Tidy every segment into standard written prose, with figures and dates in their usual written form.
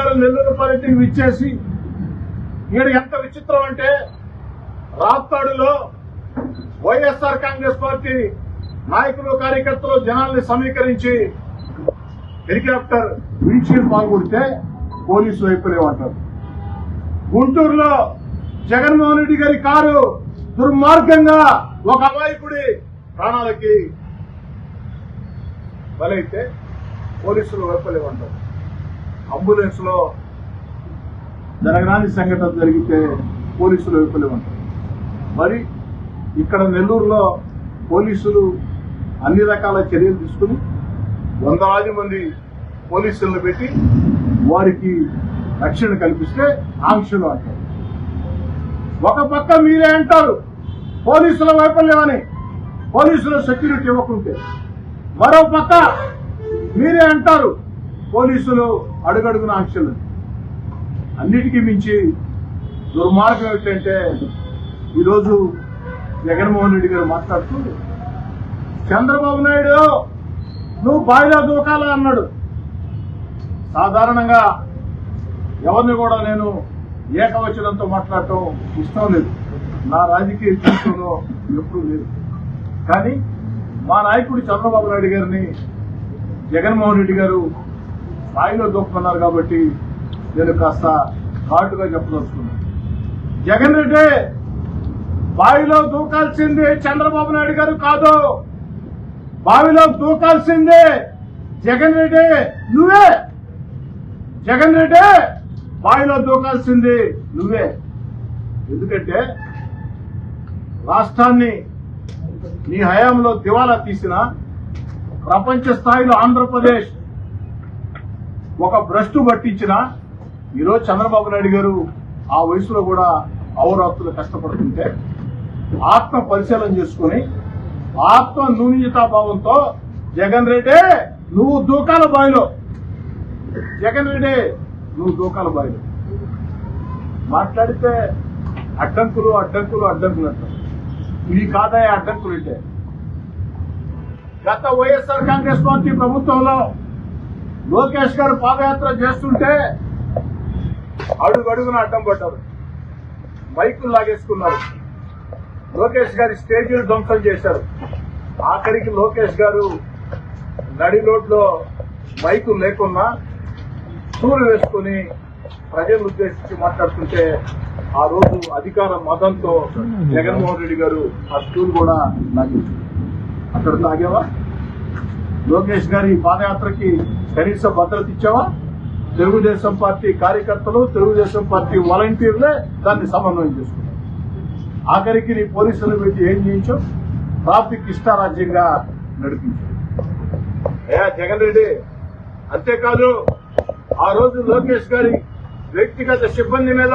గారు నెల్లూరు పర్యటనకు విచ్చేసి ఈడ ఎంత విచిత్రం అంటే రాప్తాడులో వైఎస్ఆర్ కాంగ్రెస్ పార్టీ నాయకులు కార్యకర్తలు జనాల్ని సమీకరించి హెలికాప్టర్ విండ్షీల్డ్ పాల్గొడితే పోలీసు వైపులేమంటారు. గుంటూరులో జగన్మోహన్ రెడ్డి గారి కారు దుర్మార్గంగా ఒక అమాయకుడి ప్రాణాలకి బలైతే పోలీసులు వైపులేమంటారు. అంబులెన్స్ లో జరగరాని సంఘటన జరిగితే పోలీసులు వైపులేమంటారు. మరి ఇక్కడ నెల్లూరులో పోలీసులు అన్ని రకాల చర్యలు తీసుకుని వందలాది మంది పోలీసులను పెట్టి వారికి రక్షణ కల్పిస్తే ఆంక్షలు అంటారు. ఒక పక్క మీరే అంటారు పోలీసుల వైఫల్యమని, పోలీసుల సెక్యూరిటీ ఇవ్వకుంటే, మరో పక్క మీరే అంటారు పోలీసులు అడుగడుగున ఆంక్షలు. అన్నిటికీ మించి దుర్మార్గం ఏంటంటే ఈరోజు జగన్మోహన్ రెడ్డి గారు మాట్లాడుతూ చంద్రబాబు నాయుడు నువ్వు బావిలో దూకాలా అన్నాడు. సాధారణంగా ఎవరిని కూడా నేను ఏకవచనంతో మాట్లాడటం ఇష్టం లేదు, నా రాజకీయ జీవితంలో ఎప్పుడూ లేదు. కానీ మా నాయకుడు చంద్రబాబు నాయుడు గారిని జగన్మోహన్ రెడ్డి గారు బావిలో దూకుతున్నారు కాబట్టి నేను కాస్త ఘాటుగా చెప్పదలుచుకున్నాను. జగన్ రెడ్డి బావిలో దూకాల్సింది చంద్రబాబు నాయుడు గారు కాదు, బావిలో దూకాల్సిందే జగన్ రెడ్డి నువ్వే. జగన్ రెడ్డి బావిలో దూకాల్సింది నువ్వే. ఎందుకంటే రాష్ట్రాన్ని నీ హయాంలో దివాలా తీసిన, ప్రపంచ స్థాయిలో ఆంధ్రప్రదేశ్ ఒక భ్రష్టు పట్టించిన ఈరోజు చంద్రబాబు నాయుడు గారు ఆ వయసులో కూడా అహోరాత్రులు కష్టపడుతుంటే ఆత్మ పరిశీలన చేసుకుని ఆత్మ న్యూనతాభావంతో జగన్ రెడ్డి నువ్వు దూకాల బావిలో, జగన్ రెడ్డి నువ్వు దూకాల బావిలో మాట్లాడితే అడ్డంకులు అడ్డంకులు అడ్డంకులు అంటారు. ఇవి కాదయా అడ్డంకులు అంటే. గత వైఎస్ఆర్ కాంగ్రెస్ పార్టీ ప్రభుత్వంలో లోకేష్ గారు పాదయాత్ర చేస్తుంటే అడుగడుగున అడ్డం పడ్డారు, మైకులు లాగేసుకున్నారు, లోకేష్ గారి స్టేజీలు ధ్వంసం చేశారు. ఆఖరికి లోకేష్ గారు నడి రోడ్లో మైకులు లేకున్నా స్టూలు వేసుకుని ప్రజలను ఉద్దేశించి మాట్లాడుతుంటే ఆ రోజు అధికార మదంతో జగన్మోహన్ రెడ్డి గారు ఆ స్టూల్ కూడా లాగేశారు. అక్కడ తాగేవా? లోకేష్ గారి పాదయాత్రకి కనీస భద్రత ఇచ్చావా? తెలుగుదేశం పార్టీ కార్యకర్తలు, తెలుగుదేశం పార్టీ వాలంటీర్లే దాన్ని సమన్వయం చేసుకున్నారు. ఆఖరికి నీ పోలీసులు పెట్టి ఏం చేయించావు? ట్రాఫిక్ ఇష్టారాజ్యంగా నడిపించావు. జగన్ రెడ్డి అంతేకాదు, ఆ రోజు లోకేష్ గారి వ్యక్తిగత సిబ్బంది మీద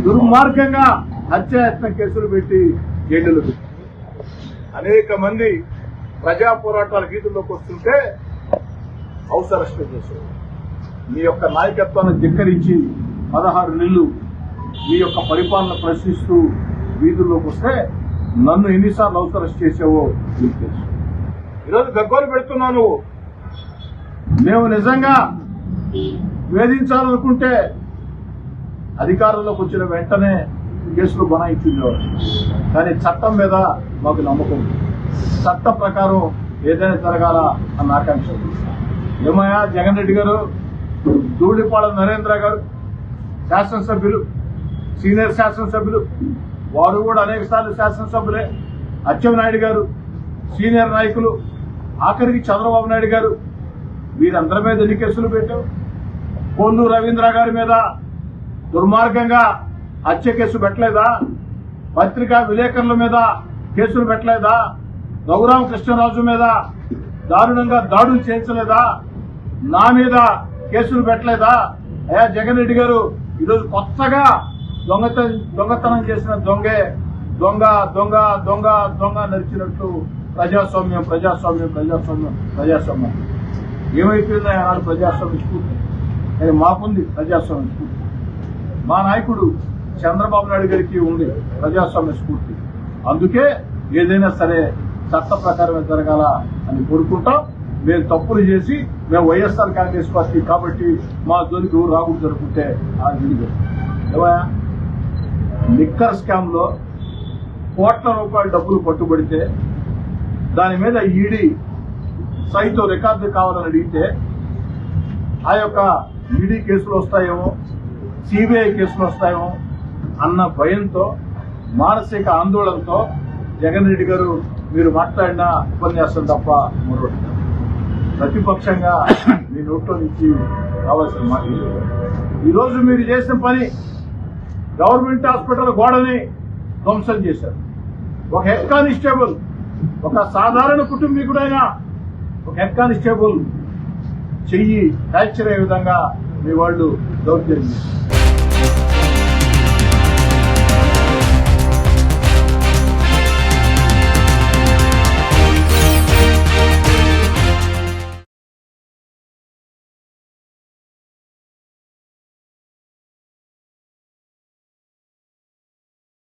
దుర్మార్గంగా హత్యాయత్నం కేసులు పెట్టి జైళ్లలో పెట్టి అనేక మంది ప్రజా పోరాటాల గీతుల్లోకి వస్తుంటే హౌస్ అరెస్ట్ చేశారు. మీ యొక్క నాయకత్వాన్ని ధిక్కరించి 16 నెలలు మీ యొక్క పరిపాలన ప్రశ్నిస్తూ వీధుల్లోకి వస్తే నన్ను ఎన్నిసార్లు హౌస్ అరెస్ట్ చేసావో మీకు తెలుసు. ఈరోజు గగ్గోలు పెడుతున్నాను. మేము నిజంగా వేధించాలనుకుంటే అధికారంలోకి వచ్చిన వెంటనే కేసులు బనాయించేవారు. కానీ చట్టం మీద మాకు నమ్మకం, చట్టం ప్రకారం ఏదైనా జరగాల అన్న ఆకాంక్ష. ఏమయ్యా జగన్ రెడ్డి గారు, ధూళిపాడ నరేంద్ర గారు శాసనసభ్యులు, సీనియర్ శాసనసభ్యులు, వారు కూడా అనేక సార్లు శాసనసభ్యులే. అచ్చెన్నాయుడు గారు సీనియర్ నాయకులు, ఆఖరికి చంద్రబాబు నాయుడు గారు, వీరందరి మీద ఎన్ని కేసులు పెట్టావు? కోల్లు రవీంద్ర గారి మీద దుర్మార్గంగా హత్య కేసు పెట్టలేదా? పత్రికా విలేకరుల మీద కేసులు పెట్టలేదా? రఘురామ కృష్ణరాజు మీద దారుణంగా దాడులు చేయించలేదా? నా మీద కేసులు పెట్టలేదా? అయ్యా జగన్ రెడ్డి గారు, ఈరోజు కొత్తగా దొంగతనం చేసిన దొంగ దొంగ దొంగ దొంగ నడిచినట్టు ప్రజాస్వామ్యం ప్రజాస్వామ్యం ప్రజాస్వామ్యం ప్రజాస్వామ్యం ఏమైపోయిందో ఆనాడు ప్రజాస్వామ్య స్ఫూర్తి. కానీ మాకుంది ప్రజాస్వామ్య స్ఫూర్తి. మా నాయకుడు చంద్రబాబు నాయుడు గారికి ఉంది ప్రజాస్వామ్య స్ఫూర్తి. అందుకే ఏదైనా సరే చట్ట ప్రకారమే జరగాల అని కోరుకుంటాం. మేము తప్పులు చేసి మేము వైఎస్ఆర్ కాంగ్రెస్ పార్టీ కాబట్టి మా జోలికి ఎవరు రాకూడదు అనుకుంటే ఆ ఏవయా లిక్కర్ స్కామ్ లో కోట్ల రూపాయల డబ్బులు పట్టుబడితే దాని మీద ఈడీ సైతో రికార్డు కావాలని అడిగితే ఆ యొక్క ఈడీ కేసులు వస్తాయేమో సిబిఐ కేసులు వస్తాయేమో అన్న భయంతో మానసిక ఆందోళనతో జగన్ రెడ్డి గారు మీరు మాట్లాడిన ఉపన్యాసం తప్ప మరొకటి ప్రతిపక్షంగా మీ నోట్లో నుంచి కావాల్సిన మాట ఈరోజు మీరు చేసిన పని గవర్నమెంట్ హాస్పిటల్ గోడని ధ్వంసం చేశారు. ఒక హెడ్ కానిస్టేబుల్, ఒక సాధారణ కుటుంబీకుడైన ఒక హెడ్ కానిస్టేబుల్ చెయ్యి ఫ్రాక్చర్ అయ్యే విధంగా మీ వాళ్ళు దౌర్జన్యం చేశారు.